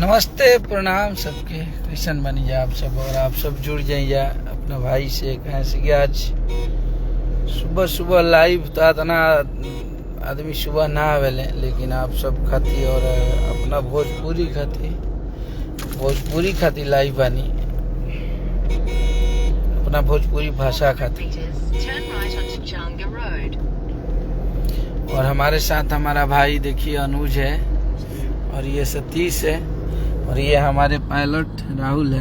नमस्ते प्रणाम सबके। कैसन बनी जा आप सब, और आप सब जुड़ जाइए अपने भाई से। कहें से कि आज सुबह सुबह लाइव तो इतना आदमी सुबह ना आवेले, लेकिन आप सब खाती और अपना भोजपुरी खाती लाइव बनी, अपना भोजपुरी भाषा खाती। और हमारे साथ हमारा भाई देखिए अनुज है, और ये सतीश है, और ये हमारे पायलट राहुल है।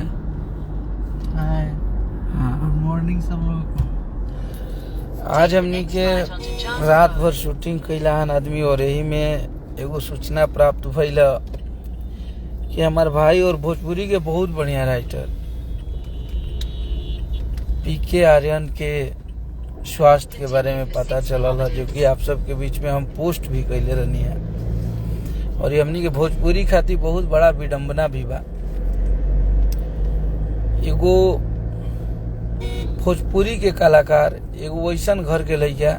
हाय, गुड मॉर्निंग सब लोग को। आज हमनी के रात भर शूटिंग कैला हन आदमी, और यही में एगो सूचना प्राप्त भइल कि हमार भाई और भोजपुरी के बहुत बढ़िया राइटर पीके आर्यन के स्वास्थ्य के बारे में पता चलल है, जो कि आप सबके बीच में हम पोस्ट भी कैले रहनी है। और ये हमनी के भोजपुरी खातिर बहुत बड़ा विडंबना भी बा। एगो भोजपुरी के कलाकार, एगो वैसन घर के लइका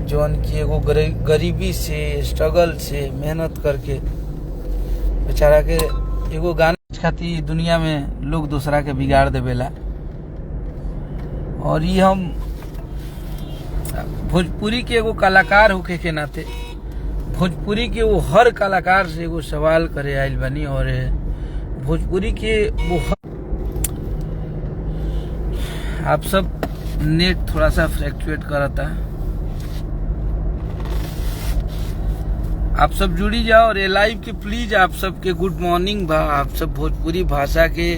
जौन की एगो गरीबी से, स्ट्रगल से, मेहनत करके बेचारा के एगो गाना खातिर दुनिया में लोग दूसरा के बिगाड़ देवेला। और ये हम भोजपुरी के एगो कलाकार होके के नाते भोजपुरी के वो हर कलाकार से एगो सवाल करे आइल बनी। और भोजपुरी के वो आप सब नेट थोड़ा सा फ्लक्चुएट करता, आप सब जुड़ी जाओ। और ये लाइव के प्लीज आप सबके गुड मॉर्निंग बा। आप सब भोजपुरी भाषा के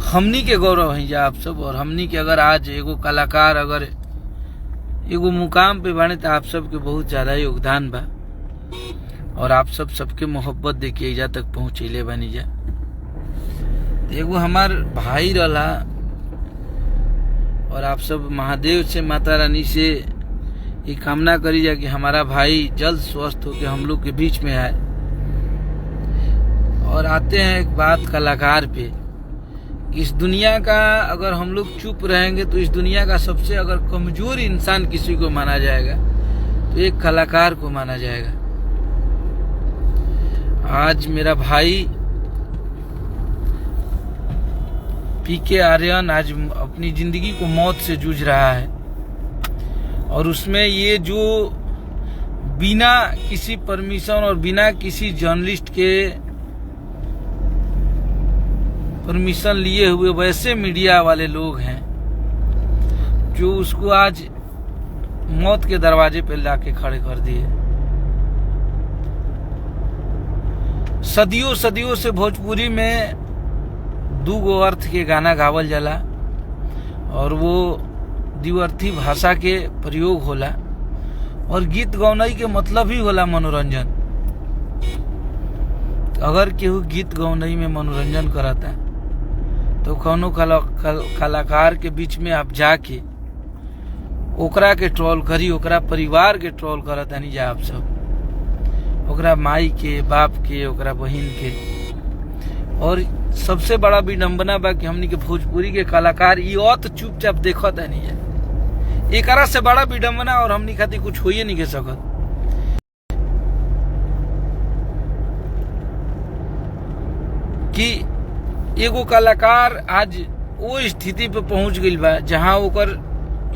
हमनी के गौरव है जा आप सब। और हमनी के अगर आज एगो कलाकार अगर एगो मुकाम पे बने तो आप सबके बहुत ज्यादा योगदान बा, और आप सब सबके मोहब्बत देके एजा तक पहुँचेले बनी जा। एगो हमार भाई रहा, और आप सब महादेव से, माता रानी से ये कामना करी जा कि हमारा भाई जल्द स्वस्थ होकर हम लोग के बीच में आए। और आते हैं एक बात कलाकार पे, इस दुनिया का अगर हम लोग चुप रहेंगे तो इस दुनिया का सबसे अगर कमजोर इंसान किसी को माना जाएगा तो एक कलाकार को माना जाएगा। आज मेरा भाई पीके आर्यन आज अपनी जिंदगी को मौत से जूझ रहा है, और उसमें ये जो बिना किसी परमिशन और बिना किसी जर्नलिस्ट के परमिशन लिए हुए वैसे मीडिया वाले लोग हैं जो उसको आज मौत के दरवाजे पे लाके खड़े कर दिए। सदियों से भोजपुरी में दूगो अर्थ के गाना गावल जाला, और वो द्विअर्थी भाषा के प्रयोग होला, और गीत गौनई के मतलब ही होला मनोरंजन। अगर केहू गीत गौनई में मनोरंजन कराता तो कौनो कलाकार के बीच में आप जाके ओकरा के ट्रोल करी, ओकरा परिवार के ट्रोल करत नहीं जा आप सब, ओकरा माई के, बाप के, ओकरा बहिन के। और सबसे बड़ा विडंबना बा कि हमनी के भोजपुरी के कलाकार ये तो चुपचाप देखत नहीं है। एकरा से बड़ा विडंबना और हमनी खातिर कुछ होइए नहीं के सकत कि एगो कलाकार आज वो स्थिति पे पहुंच गई बा जहां ओकर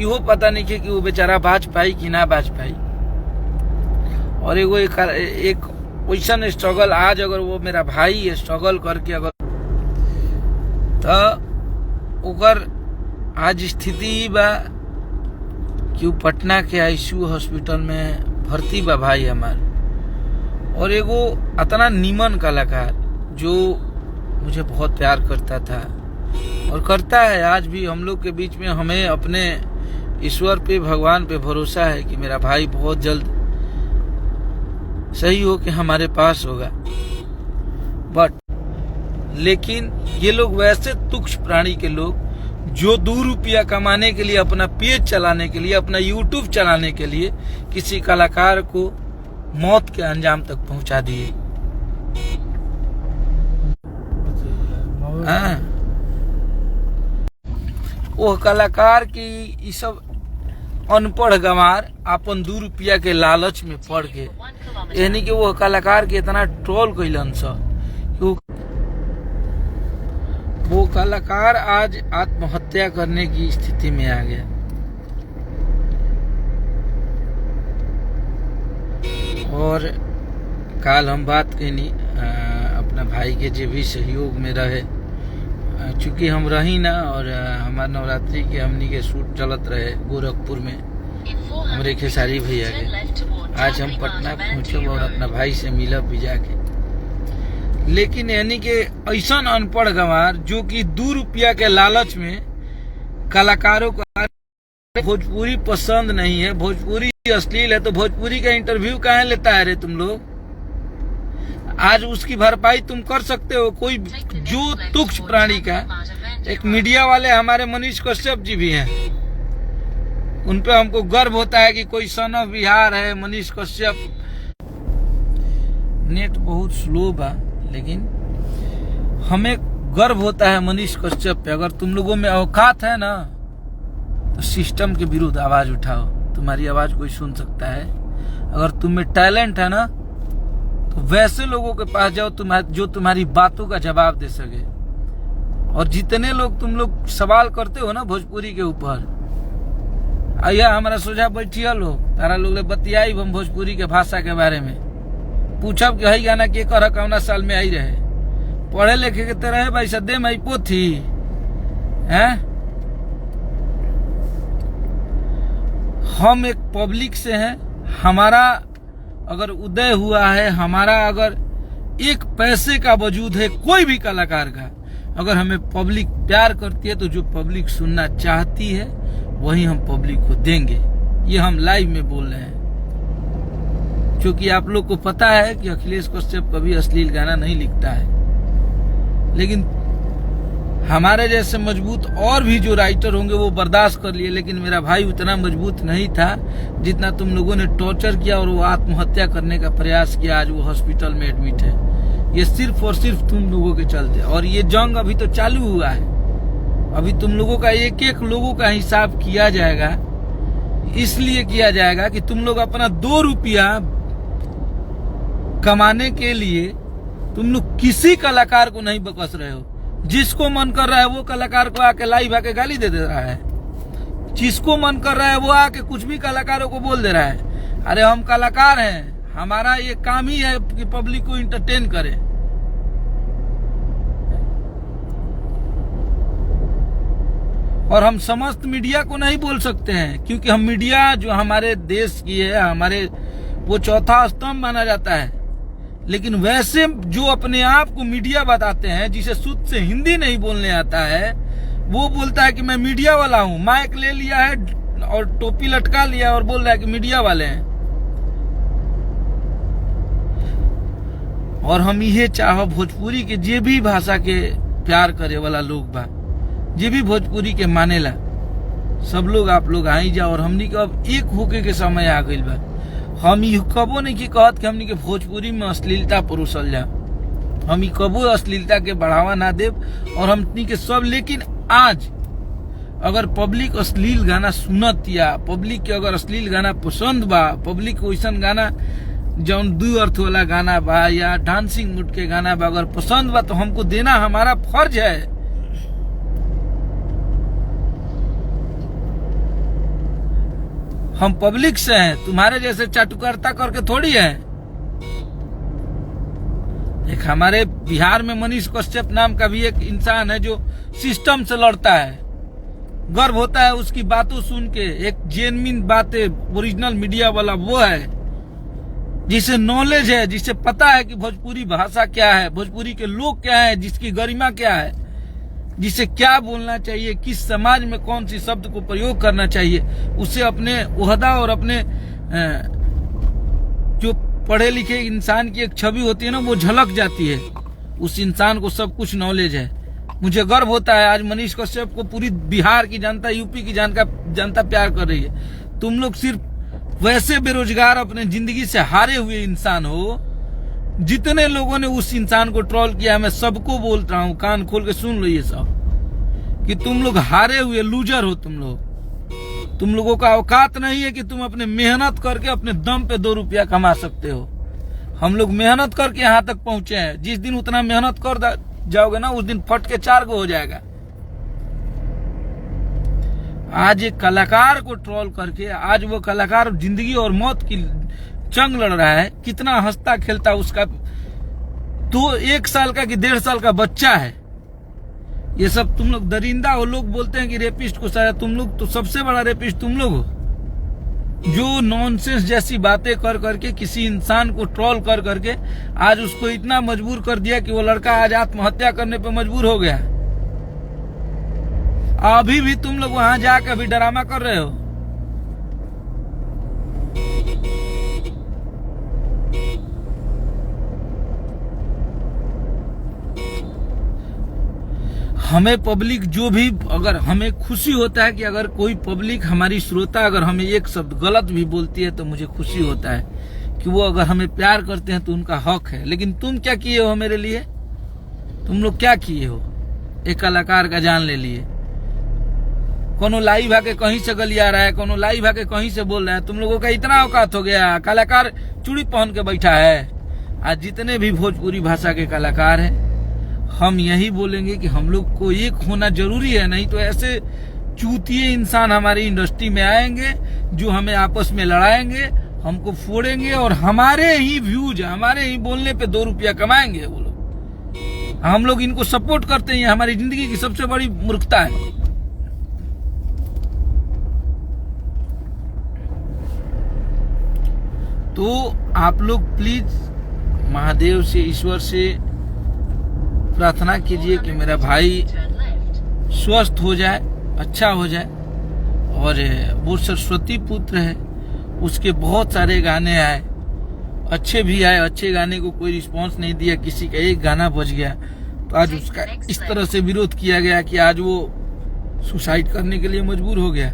इहो पता नहीं है कि वो बेचारा बाज पाई कि ना बाज पाई। और एगो एक वैसन स्ट्रगल आज अगर वो मेरा भाई स्ट्रगल करके अगर तो ओकर आज स्थिति बा कि वो पटना के आईसीयू हॉस्पिटल में भर्ती बा भाई हमार। और एगो इतना नीमन कलाकार जो मुझे बहुत प्यार करता था और करता है आज भी हम लोग के बीच में। हमें अपने ईश्वर पे, भगवान पे भरोसा है कि मेरा भाई बहुत जल्द सही हो के हमारे पास होगा। बट लेकिन ये लोग वैसे तुच्छ प्राणी के लोग जो 2 रुपया कमाने के लिए, अपना पेज चलाने के लिए, अपना यूट्यूब चलाने के लिए किसी कलाकार को मौत के अंजाम तक पहुंचा दिए। वो कलाकार की ये सब अनपढ़ गंवार अपन 2 रुपया के लालच में पड़ के यानी कि वो कलाकार के इतना ट्रोल कैलन सा वो कलाकार आज आत्महत्या करने की स्थिति में आ गया। और काल हम बात कैनी अपना भाई के जो भी सहयोग में रहे, चूंकि हम रही ना और हमारे नवरात्रि के हमनी के शूट चलत रहे गोरखपुर में हमारे खेसारी भैया के। आज हम पटना पहुंचे और अपना भाई से मिलब भी जाके। लेकिन यानी कि ऐसा अनपढ़ गंवार जो कि 2 रुपया के लालच में कलाकारों को भोजपुरी पसंद नहीं है, भोजपुरी अश्लील है, तो भोजपुरी का इंटरव्यू काहे लेता है रे तुम लोग? आज उसकी भरपाई तुम कर सकते हो। कोई जो तुच्छ प्राणी का, एक मीडिया वाले हमारे मनीष कश्यप जी भी हैं, उन पे हमको गर्व होता है कि कोई सन ऑफ बिहार है मनीष कश्यप। नेट बहुत स्लो बा, लेकिन हमें गर्व होता है मनीष कश्यप पे। अगर तुम लोगों में औकात है ना तो सिस्टम के विरुद्ध आवाज उठाओ, तुम्हारी आवाज कोई सुन सकता है। अगर तुम में टैलेंट है ना तो वैसे लोगों के पास जाओ जो तुम्हारी बातों का जवाब दे सके। और जितने लोग तुम लोग सवाल करते हो ना भोजपुरी के ऊपर, आइया हमारा सोझा बैठिया लोग, तारा लोग ले बतियाई हम भोजपुरी के भाषा के बारे में, पूछब कि हई गाना के कर कौना साल में आई रहे, पढ़े लिखे के तरह है भाई सदे में पोथी है। हम एक पब्लिक से हैं, हमारा अगर उदय हुआ है, हमारा अगर एक पैसे का वजूद है कोई भी कलाकार का, अगर हमें पब्लिक प्यार करती है तो जो पब्लिक सुनना चाहती है वही हम पब्लिक को देंगे। ये हम लाइव में बोल रहे हैं, क्योंकि आप लोग को पता है कि अखिलेश कश्यप कभी अश्लील गाना नहीं लिखता है। लेकिन हमारे जैसे मजबूत और भी जो राइटर होंगे वो बर्दाश्त कर लिए, लेकिन मेरा भाई उतना मजबूत नहीं था जितना तुम लोगों ने टॉर्चर किया और वो आत्महत्या करने का प्रयास किया। आज वो हॉस्पिटल में एडमिट है। ये सिर्फ और सिर्फ तुम लोगों के चलते। और ये जंग अभी तो चालू हुआ है, अभी तुम लोगों का एक एक लोगों का हिसाब किया जाएगा। इसलिए किया जाएगा कि तुम लोग अपना 2 रुपया कमाने के लिए तुम लोग किसी कलाकार को नहीं बकस रहे हो। जिसको मन कर रहा है वो कलाकार को आके लाइव आके गाली दे रहा है, जिसको मन कर रहा है वो आके कुछ भी कलाकारों को बोल दे रहा है। अरे हम कलाकार हैं, हमारा ये काम ही है कि पब्लिक को इंटरटेन करें। और हम समस्त मीडिया को नहीं बोल सकते हैं, क्योंकि हम मीडिया जो हमारे देश की है, हमारे वो चौथा स्तंभ माना जाता है। लेकिन वैसे जो अपने आप को मीडिया बताते हैं, जिसे शुद्ध से हिंदी नहीं बोलने आता है, वो बोलता है कि मैं मीडिया वाला हूं, माइक ले लिया है और टोपी लटका लिया और बोल रहा है कि मीडिया वाले हैं। और हम ये चाहो भोजपुरी के जे भी भाषा के प्यार करे वाला लोग बा, जे भी भोजपुरी के मानेला, सब लोग आप लोग आई जाओ। और हमनी के अब एक होके के समय आ गइल बा। हम ये कबो नहीं की कहत कि हमनी के भोजपुरी में अश्लीलता परोसल जा, हम ये कबो अश्लीलता के बढ़ावा ना देव। और हमनी के सब, लेकिन आज अगर पब्लिक अश्लील गाना सुनत या पब्लिक के अगर अश्लील गाना पसंद बा, पब्लिक को ऐसा गाना जौन 2 अर्थ वाला गाना बा या डांसिंग मूड के गाना बा अगर पसंद बा, तो हमको देना हमारा फर्ज है। हम पब्लिक से हैं, तुम्हारे जैसे चाटुकारिता करके थोड़ी है। एक हमारे बिहार में मनीष कश्यप नाम का भी एक इंसान है जो सिस्टम से लड़ता है। गर्व होता है उसकी बातों सुन के। एक जेन्युइन बातें ओरिजिनल मीडिया वाला वो है जिसे नॉलेज है, जिसे पता है कि भोजपुरी भाषा क्या है, भोजपुरी के लोग क्या है, जिसकी गरिमा क्या है, जिसे क्या बोलना चाहिए, किस समाज में कौन सी शब्द को प्रयोग करना चाहिए, उसे अपने ओहदा और अपने जो पढ़े लिखे इंसान की एक छवि होती है ना, वो झलक जाती है। उस इंसान को सब कुछ नॉलेज है। मुझे गर्व होता है आज मनीष कश्यप को पूरी बिहार की जनता, यूपी की जनता प्यार कर रही है। तुम लोग सिर्फ वैसे बेरोजगार अपने जिंदगी से हारे हुए इंसान हो। जितने लोगों ने उस इंसान को ट्रोल किया, मैं सबको बोल रहा हूं, कान खोल के सुन लो ये सब, कि तुम लोग हारे हुए लूजर हो। तुम लोगों का औकात नहीं है कि तुम अपने मेहनत करके अपने दम पे 2 रुपया कमा सकते हो। हम लोग मेहनत करके यहाँ तक पहुंचे हैं। जिस दिन उतना मेहनत कर जाओगे ना, उस दिन फट के 4 गो हो जाएगा। आज एक कलाकार को ट्रोल करके, आज वो कलाकार जिंदगी और मौत की जंग लड़ रहा है। कितना हंसता खेलता, उसका तो 1 साल का कि 1.5 साल का बच्चा है। ये सब तुम लोग दरिंदा हो। लोग बोलते हैं कि रेपिस्ट को सजा, तुम लोग तो सबसे बड़ा रेपिस्ट तुम लोग हो, जो नॉनसेंस जैसी बातें कर करके किसी इंसान को ट्रोल कर करके आज उसको इतना मजबूर कर दिया कि वो लड़का आज आत्महत्या करने पे मजबूर हो गया। अभी भी तुम लोग वहां जाकर अभी ड्रामा कर रहे हो। हमें पब्लिक जो भी, अगर हमें खुशी होता है कि अगर कोई पब्लिक हमारी श्रोता अगर हमें एक शब्द गलत भी बोलती है तो मुझे खुशी होता है कि वो अगर हमें प्यार करते हैं तो उनका हक है। लेकिन तुम क्या किए हो मेरे लिए? तुम लोग क्या किए हो? एक कलाकार का जान ले लिए। कोनो लाइव आके कहीं से गलिया रहा है, कोनो लाइव आके कहीं से बोल रहा है। तुम लोगों का इतना औकात हो गया। कलाकार चूड़ी पहन के बैठा है। आज जितने भी भोजपुरी भाषा के कलाकार हैं, हम यही बोलेंगे कि हम लोग को एक होना जरूरी है। नहीं तो ऐसे चूतिए इंसान हमारी इंडस्ट्री में आएंगे जो हमें आपस में लड़ाएंगे, हमको फोड़ेंगे और हमारे ही व्यूज, हमारे ही बोलने पे 2 रुपया कमाएंगे वो लोग। हम लोग इनको सपोर्ट करते हैं। हमारी जिंदगी की सबसे बड़ी मूर्खता है। तो आप लोग प्लीज महादेव से, ईश्वर से प्रार्थना कीजिए कि मेरा भाई स्वस्थ हो जाए, अच्छा हो जाए। और वो सरस्वती पुत्र है, उसके बहुत सारे गाने आए, अच्छे भी आए। अच्छे गाने को कोई रिस्पांस नहीं दिया, किसी का एक गाना बज गया तो आज उसका इस तरह से विरोध किया गया कि आज वो सुसाइड करने के लिए मजबूर हो गया।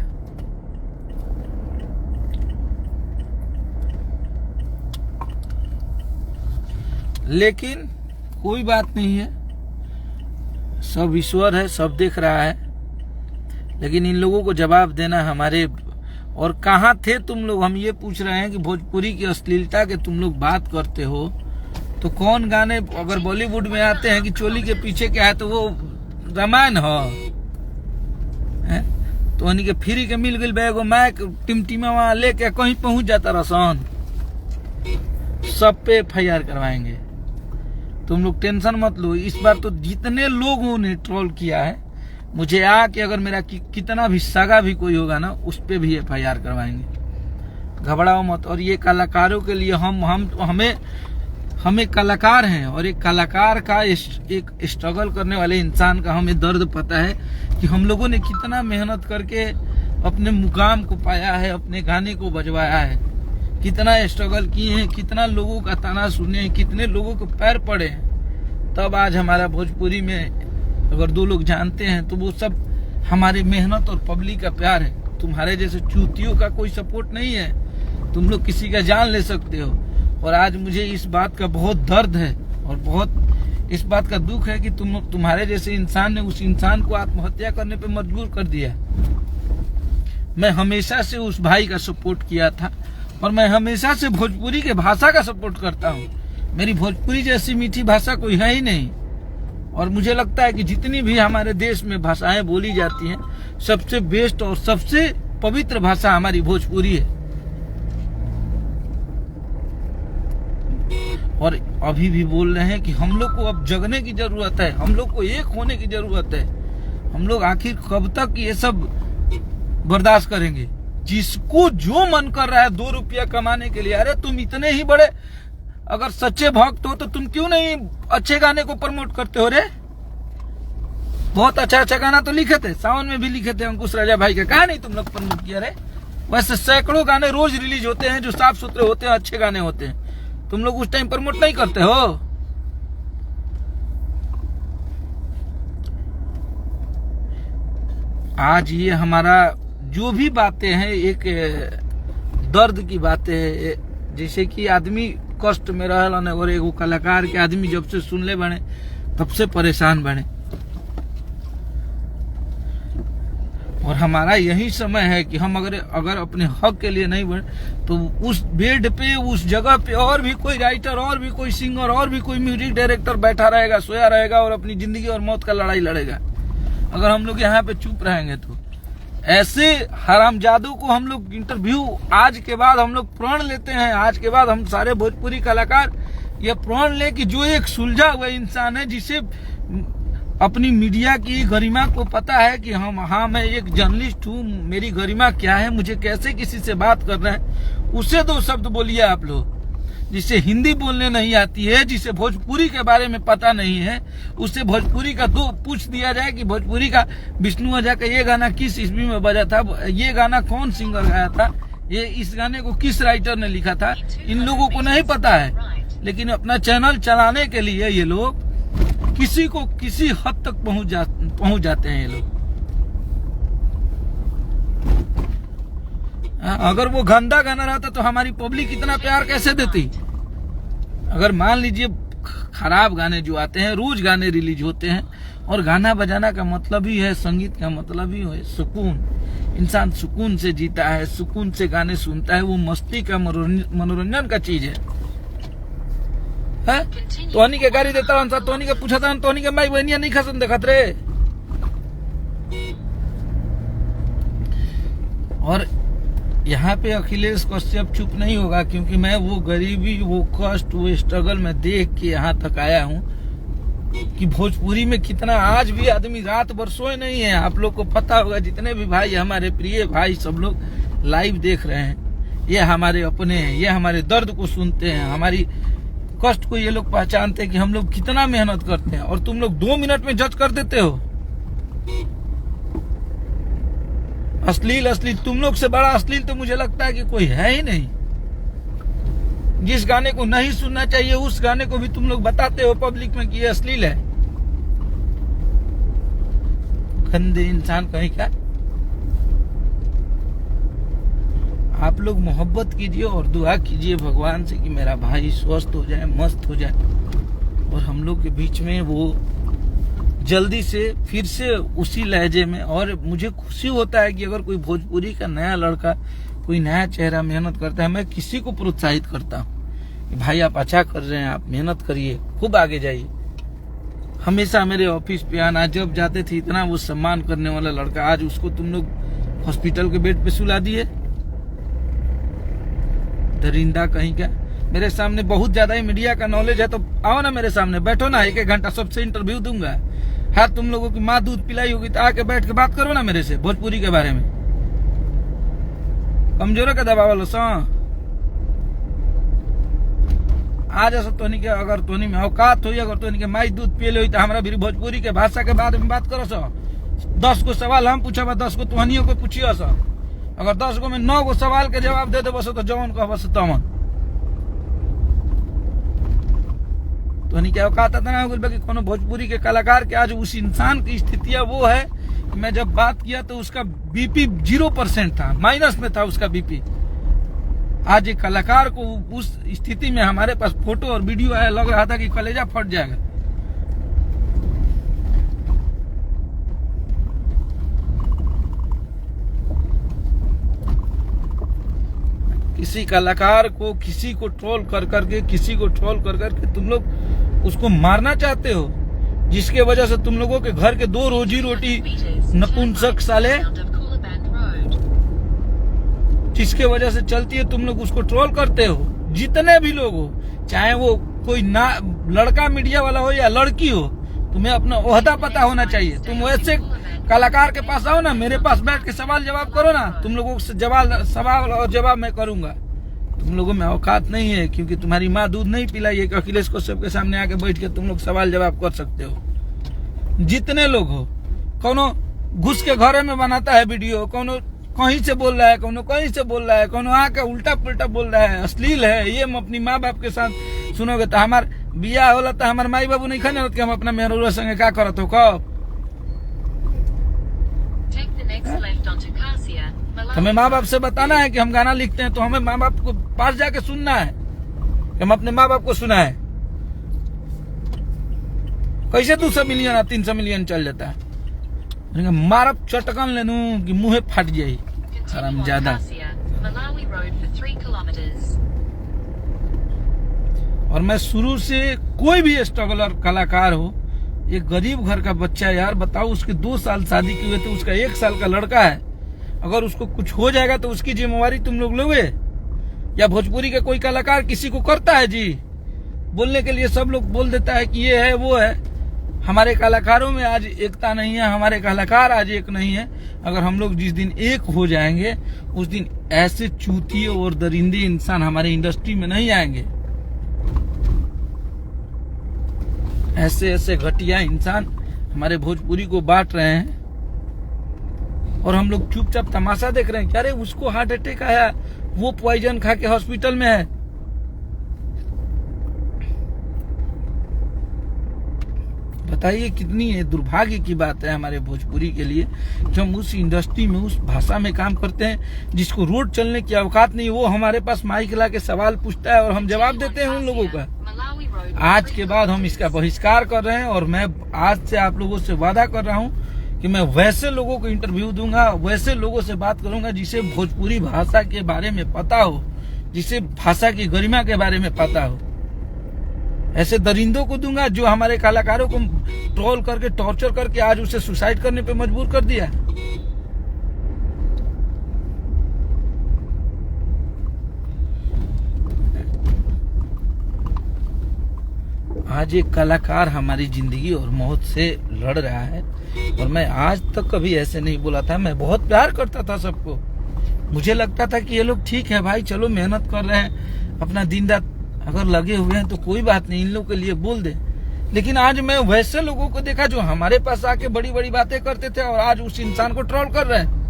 लेकिन कोई बात नहीं है, सब ईश्वर है, सब देख रहा है। लेकिन इन लोगों को जवाब देना हमारे। और कहाँ थे तुम लोग? हम ये पूछ रहे हैं कि भोजपुरी की अश्लीलता के तुम लोग बात करते हो तो कौन गाने अगर बॉलीवुड में आते हैं कि चोली के पीछे क्या है तो वो रामायण हो है? तो उन्हीं के फ्री के मिल गई बैगो मैक टिमटिमा वहां लेके कहीं पहुंच जाता रसन, सब पे FIR करवाएंगे। तुम लोग टेंशन मत लो। इस बार तो जितने लोगों ने ट्रोल किया है, मुझे आके अगर मेरा कितना भी सगा भी कोई होगा ना, उस पे भी FIR करवाएंगे। घबराओ मत। और ये कलाकारों के लिए हमें कलाकार हैं, और एक कलाकार का एक स्ट्रगल करने वाले इंसान का हमें दर्द पता है कि हम लोगों ने कितना मेहनत करके अपने मुकाम को पाया है, अपने गाने को बजवाया है, कितना स्ट्रगल किए हैं, कितना लोगों का ताना सुने हैं, कितने लोगों को पैर पड़े हैं। तब आज हमारा भोजपुरी में अगर 2 लोग जानते हैं तो वो सब हमारी मेहनत और पब्लिक का प्यार है। तुम्हारे जैसे चूतियों का कोई सपोर्ट नहीं है। तुम लोग किसी का जान ले सकते हो। और आज मुझे इस बात का बहुत दर्द है और बहुत इस बात का दुख है कि तुम्हारे जैसे इंसान ने उस इंसान को आत्महत्या करने पे मजबूर कर दिया। मैं हमेशा से उस भाई का सपोर्ट किया था और मैं हमेशा से भोजपुरी के भाषा का सपोर्ट करता हूँ। मेरी भोजपुरी जैसी मीठी भाषा कोई है ही नहीं। और मुझे लगता है कि जितनी भी हमारे देश में भाषाएं बोली जाती हैं, सबसे बेस्ट और सबसे पवित्र भाषा हमारी भोजपुरी है। और अभी भी बोल रहे हैं कि हम लोग को अब जगने की जरूरत है, हम लोग को एक होने की जरूरत है। हम लोग आखिर कब तक ये सब बर्दाश्त करेंगे? जिसको जो मन कर रहा है 2 रुपया कमाने के लिए, अरे तुम इतने ही बड़े अगर सच्चे भक्त हो तो तुम क्यों नहीं अच्छे गाने को प्रमोट करते हो रे? बहुत अच्छा अच्छा गाना तो लिखे थे, सावन में भी लिखे थे अंकुश राजा भाई का, कहा नहीं तुम लोग प्रमोट किया रे? वैसे सैकड़ों गाने रोज रिलीज होते हैं जो साफ सुथरे होते हैं, अच्छे गाने होते हैं। तुम लोग उस टाइम प्रमोट नहीं करते हो। आज ये हमारा जो भी बातें हैं एक दर्द की बातें हैं। जैसे कि आदमी कष्ट में रहल और एगो कलाकार के आदमी जब से सुनले बने तब से परेशान बने। और हमारा यही समय है कि हम अगर अपने हक के लिए नहीं बढ़े तो उस बेड पे, उस जगह पे और भी कोई राइटर, और भी कोई सिंगर, और भी कोई म्यूजिक डायरेक्टर बैठा रहेगा, सोया रहेगा और अपनी जिंदगी और मौत का लड़ाई लड़ेगा। अगर हम लोग यहाँ पे चुप रहेंगे तो ऐसे हरामजादों को हम लोग इंटरव्यू आज के बाद हम लोग प्रण लेते हैं। आज के बाद हम सारे भोजपुरी कलाकार ये प्रण ले कि जो एक सुलझा हुआ इंसान है, जिसे अपनी मीडिया की गरिमा को पता है कि मैं एक जर्नलिस्ट हूँ, मेरी गरिमा क्या है, मुझे कैसे किसी से बात करना है, उससे दो शब्द बोलिए आप लोग। जिसे हिंदी बोलने नहीं आती है, जिसे भोजपुरी के बारे में पता नहीं है, उससे भोजपुरी का दो पूछ दिया जाए कि भोजपुरी का विष्णु ओझा का ये गाना किस ईस्वी में बजा था, ये गाना कौन सिंगर गाया था, ये इस गाने को किस राइटर ने लिखा था, इन लोगों को नहीं पता है। लेकिन अपना चैनल चलाने के लिए ये लोग किसी को किसी हद तक पहुंच जाते हैं ये लोग। अगर वो गंदा गाना रहता तो हमारी पब्लिक इतना प्यार कैसे देती। अगर मान लीजिए खराब गाने जो आते हैं, रोज गाने रिलीज होते हैं, और गाना बजाना का मतलब ही है, संगीत का मतलब ही है सुकून। इंसान सुकून से जीता है, सुकून से गाने सुनता है, वो मस्ती का मनोरंजन का चीज है। तोहनी के गाड़ी देता हूँ, तोहनी के पूछा था, तोहनी के माई बहनिया नहीं खसन देखत रे। और यहाँ पे अखिलेश कश्यप चुप नहीं होगा, क्योंकि मैं वो गरीबी, वो कष्ट, वो स्ट्रगल में देख के यहाँ तक आया हूँ कि भोजपुरी में कितना आज भी आदमी रात भर सोए नहीं है। आप लोग को पता होगा, जितने भी भाई, हमारे प्रिय भाई सब लोग लाइव देख रहे हैं, ये हमारे अपने हैं, ये हमारे दर्द को सुनते हैं, हमारी कष्ट को ये लोग पहचानते हैं कि हम लोग कितना मेहनत करते हैं। और तुम लोग 2 मिनट में जज कर देते हो। अश्लील तुम लोग से बड़ा अश्लील तो मुझे लगता है कि कोई है ही नहीं। जिस गाने को नहीं सुनना चाहिए उस गाने को भी तुम लोग बताते हो पब्लिक में कि ये अश्लील है। गंदे इंसान कहीं का। आप लोग मोहब्बत कीजिए और दुआ कीजिए भगवान से कि मेरा भाई स्वस्थ हो जाए, मस्त हो जाए, और हम लोग के बीच में वो जल्दी से फिर से उसी लहजे में। और मुझे खुशी होता है कि अगर कोई भोजपुरी का नया लड़का, कोई नया चेहरा मेहनत करता है, मैं किसी को प्रोत्साहित करता हूँ कि भाई आप अच्छा कर रहे हैं, आप मेहनत करिए, खूब आगे जाइए। हमेशा मेरे ऑफिस पे आना, जब जाते थे इतना वो सम्मान करने वाला लड़का, आज उसको तुम लोग हॉस्पिटल के बेड पे सुला दिए। दरिंदा कहीं का। मेरे सामने बहुत ज्यादा ही मीडिया का नॉलेज है, तो आओ ना मेरे सामने, बैठो ना, 1-1 घंटा सबसे इंटरव्यू दूंगा। हाँ, तुम लोगों की माँ दूध पिलाई होगी तो आके बैठ के बात करो ना मेरे से भोजपुरी के बारे में। कमजोर का दबा वालो सा आज ऐसा तोनी के, अगर तोनी में औकात हुई, अगर तोनी के माई दूध पिले हुई तो हमारा भी भोजपुरी के भाषा के बारे में बात करो सो। 10 को सवाल हम पूछा, 10 को तुहनियों को पूछियो सो। अगर 10 को में 9 को सवाल के जवाब दे दो बस, तो जवान को बस तमन तो नहीं क्या औकात था ना कि कोनो भोजपुरी के कलाकार के। आज उस इंसान की स्थितियां वो है, मैं जब बात किया तो उसका बीपी 0% था, माइनस में था उसका बीपी। आज एक कलाकार को उस स्थिति में हमारे पास फोटो और वीडियो आया, लग रहा था कि कलेजा फट जाएगा। किसी कलाकार को, किसी को ट्रोल कर करके, किसी को ट्रोल कर करके तुम लोग उसको मारना चाहते हो, जिसके वजह से तुम लोगों के घर के 2 रोजी रोटी नपुंसक साले, जिसके वजह से चलती है, तुम लोग उसको ट्रोल करते हो। जितने भी लोग हो, चाहे वो कोई ना लड़का मीडिया वाला हो या लड़की हो, तुम्हें अपना ओहदा पता होना चाहिए। तुम वैसे कलाकार के पास आओ ना, मेरे पास बैठ के सवाल जवाब करो ना, तुम लोगों से सवाल और जवाब मैं करूंगा। तुम लोगों में औकात नहीं है, क्योंकि तुम्हारी माँ दूध नहीं पिलाई है कि अखिलेश कश्यप के सामने आके बैठ के तुम लोग सवाल जवाब कर सकते हो। जितने लोग हो, कोनो घुस के घरे में बनाता है वीडियो, कोनो कहीं से बोल रहा है, कोनो कहीं से बोल रहा है, कोनो आके उल्टा पुल्टा बोल रहा है, अश्लील है। ये हम अपनी माँ बाप के साथ सुनोगे तो हमार बिया होला तो हमारे माई बाबू नहीं खाने कि हम अपना मेहरुआ संगे क्या करत हो। कब हमें माँ बाप से बताना है कि हम गाना लिखते हैं, तो हमें माँ बाप को पास जाके सुनना है कि हम अपने माँ बाप को सुना है। कैसे 200 मिलियन 300 मिलियन चल जाता है। मारब चटकन लेनू कि मुंहे फट जाई Continue on ज्यादा। Cassia, Malawi Road for 3 kilometers. और मैं शुरू से कोई भी स्ट्रगलर कलाकार हो, एक गरीब घर का बच्चा यार, बताओ उसके 2 साल शादी किए हुए थे, उसका 1 साल का लड़का है, अगर उसको कुछ हो जाएगा तो उसकी जिम्मेवारी तुम लोग लोगे? या भोजपुरी का कोई कलाकार किसी को करता है जी? बोलने के लिए सब लोग बोल देता है कि ये है वो है। हमारे कलाकारों में आज एकता नहीं है, हमारे कलाकार आज एक नहीं है। अगर हम लोग जिस दिन एक हो जाएंगे उस दिन ऐसे चूतिए और दरिंदे इंसान हमारे इंडस्ट्री में नहीं आएंगे। ऐसे ऐसे घटिया इंसान हमारे भोजपुरी को बांट रहे हैं और हम लोग चुपचाप तमाशा देख रहे हैं कि अरे उसको हार्ट अटैक आया, वो पॉइजन खा के हॉस्पिटल में है। बताइए कितनी ये दुर्भाग्य की बात है हमारे भोजपुरी के लिए कि हम उस इंडस्ट्री में उस भाषा में काम करते हैं जिसको रोड चलने की औकात नहीं, वो हमारे पास माइक ला के सवाल पूछता है और हम जवाब देते हैं उन लोगों का। Malawi Road for आज 3 के बाद हम इसका बहिष्कार कर रहे हैं और मैं आज से आप लोगों से वादा कर रहा हूं कि मैं वैसे लोगों को इंटरव्यू दूंगा, वैसे लोगों से बात करूंगा जिसे भोजपुरी भाषा के बारे में पता हो, जिसे भाषा की गरिमा के बारे में पता हो। ऐसे दरिंदों को दूंगा जो हमारे कलाकारों को ट्रोल करके टॉर्चर करके आज उसे सुसाइड करने पे मजबूर कर दिया। आज एक कलाकार हमारी जिंदगी और मौत से लड़ रहा है और मैं आज तक कभी ऐसे नहीं बोला था। मैं बहुत प्यार करता था सबको, मुझे लगता था कि ये लोग ठीक है भाई, चलो मेहनत कर रहे हैं, अपना दिन रात अगर लगे हुए हैं तो कोई बात नहीं, इन लोगों के लिए बोल दे। लेकिन आज मैं वैसे लोगों को देखा जो हमारे पास आके बड़ी बड़ी बातें करते थे और आज उस इंसान को ट्रोल कर रहे हैं।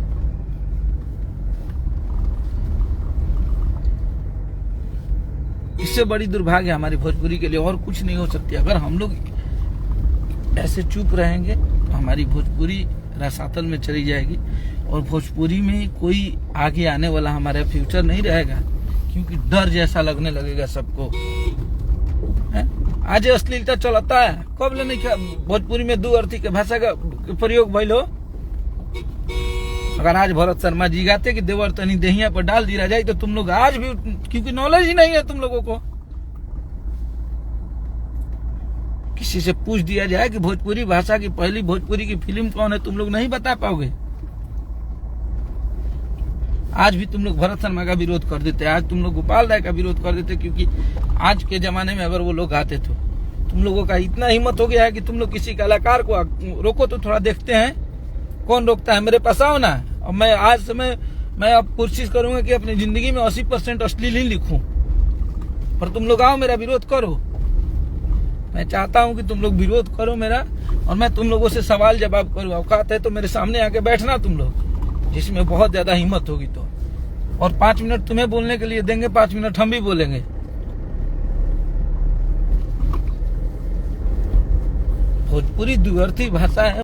इससे बड़ी दुर्भाग्य हमारी भोजपुरी के लिए और कुछ नहीं हो सकती। अगर हम लोग ऐसे चुप रहेंगे तो हमारी भोजपुरी रसातल में चली जाएगी और भोजपुरी में कोई आगे आने वाला हमारा फ्यूचर नहीं रहेगा, क्योंकि डर जैसा लगने लगेगा सबको। आज अश्लीलता चलता है, कब ले नहीं भोजपुरी में 2 अर्थी के भाषा का प्रयोग भइल हो। अगर आज भरत शर्मा जी गाते कि देवर तनी देहिया पर डाल दिया जाए तो तुम लोग आज भी, क्योंकि नॉलेज ही नहीं है तुम लोगों को, किसी से पूछ दिया जाए कि भोजपुरी भाषा की पहली भोजपुरी की फिल्म कौन है, तुम लोग नहीं बता पाओगे। आज भी तुम लोग भरत शर्मा का विरोध कर देते, आज तुम लोग गोपाल राय का विरोध कर देते, क्योंकि आज के जमाने में अगर वो लोग आते तो तुम लोगों का इतना हिम्मत हो गया है कि तुम लोग किसी कलाकार को रोको तो थोड़ा देखते हैं कौन रोकता है। मेरे पास आओ ना, और मैं आज से मैं अब कोशिश करूंगा कि अपनी जिंदगी में 80% अश्लील ही लिखूं, पर तुम लोग आओ मेरा विरोध करो। मैं चाहता हूं कि तुम लोग विरोध करो मेरा और मैं तुम लोगों से सवाल जवाब करूं। औकात है तो मेरे सामने आके बैठना तुम लोग, जिसमें बहुत ज्यादा हिम्मत होगी तो। और 5 मिनट तुम्हें बोलने के लिए देंगे, 5 मिनट हम भी बोलेंगे। भोजपुरी द्विअर्थी भाषा है।